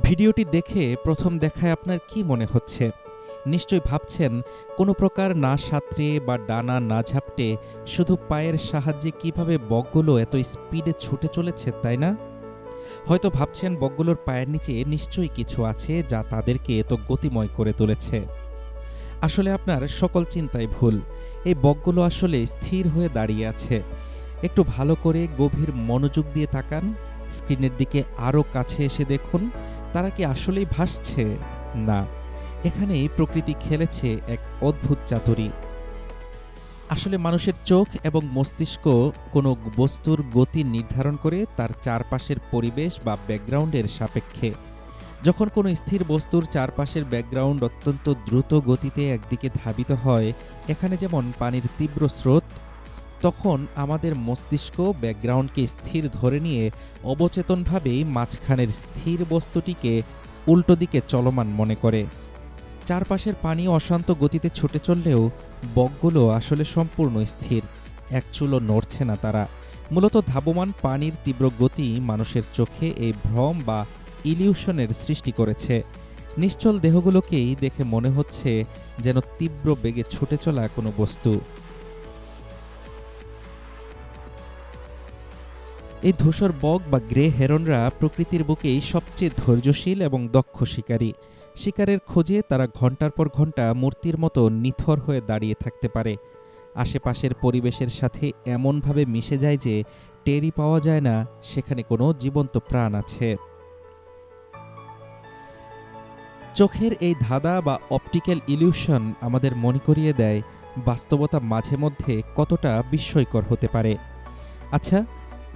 ভিডিওটি দেখে প্রথম দেখায় আপনার কি মনে হচ্ছে? নিশ্চয়ই ভাবছেন কোনো প্রকার না সাঁতরে বা ডানা না ঝাপটে শুধু পায়ের সাহায্যে কিভাবে বকগুলো এত স্পিডে ছুটে চলেছে, তাই না? হয়তো ভাবছেন বকগুলোর পায়ের নিচে নিশ্চয়ই কিছু আছে যা তাদেরকে এত গতিময় করে তুলেছে। আসলে আপনার সকল চিন্তাই ভুল। এই বকগুলো আসলে স্থির হয়ে দাঁড়িয়ে আছে। একটু ভালো করে গভীর মনোযোগ দিয়ে তাকান, স্ক্রিনের দিকে আরও কাছে এসে দেখুন, তারা কি আসলেই ভাসছে? না, এখানেই প্রকৃতি খেলেছে এক অদ্ভুত চাতুরি। আসলে মানুষের চোখ এবং মস্তিষ্ক কোনো বস্তুর গতি নির্ধারণ করে তার চারপাশের পরিবেশ বা ব্যাকগ্রাউন্ডের সাপেক্ষে। যখন কোনো স্থির বস্তুর চারপাশের ব্যাকগ্রাউন্ড অত্যন্ত দ্রুত গতিতে একদিকে ধাবিত হয়, এখানে যেমন পানির তীব্র স্রোত, তখন আমাদের মস্তিষ্ক ব্যাকগ্রাউন্ডকে স্থির ধরে নিয়ে অবচেতনভাবেই মাঝখানের স্থির বস্তুটিকে উল্টো দিকে চলমান মনে করে। চারপাশের পানি অশান্ত গতিতে ছুটে চললেও বকগুলো আসলে সম্পূর্ণ স্থির, এক চুলও নড়ছে না তারা। মূলত ধাবমান পানির তীব্র গতি মানুষের চোখে এই ভ্রম বা ইলিউশনের সৃষ্টি করেছে। নিশ্চল দেহগুলোকেই দেখে মনে হচ্ছে যেন তীব্র বেগে ছুটে চলা কোনো বস্তু। এই ধূসর বক বা গ্রে হেরনরা প্রকৃতির বুকেই সবচেয়ে ধৈর্যশীল এবং দক্ষ শিকারী। শিকারের খোঁজে তারা ঘন্টার পর ঘন্টা মূর্তির মতো নিথর হয়ে দাঁড়িয়ে থাকতে পারে। আশেপাশের পরিবেশের সাথে এমনভাবে মিশে যায় যে টেরই পাওয়া যায় না সেখানে কোনো জীবন্ত প্রাণ আছে। চোখের এই ধাঁধা বা অপটিক্যাল ইলিউশন আমাদের মনে করিয়ে দেয় বাস্তবতা মাঝে মধ্যে কতটা বিস্ময়কর হতে পারে। আচ্ছা,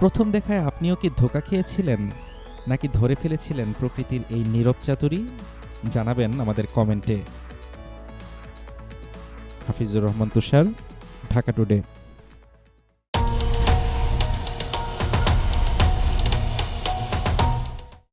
প্রথম দেখায় আপনিও কি ধোঁকা খেয়েছিলেন, নাকি ধরে ফেলেছিলেন প্রকৃতির এই নীরব চাতুরি? জানাবেন আমাদের কমেন্টে। হাফিজুর রহমান তুষার, ঢাকা টুডে।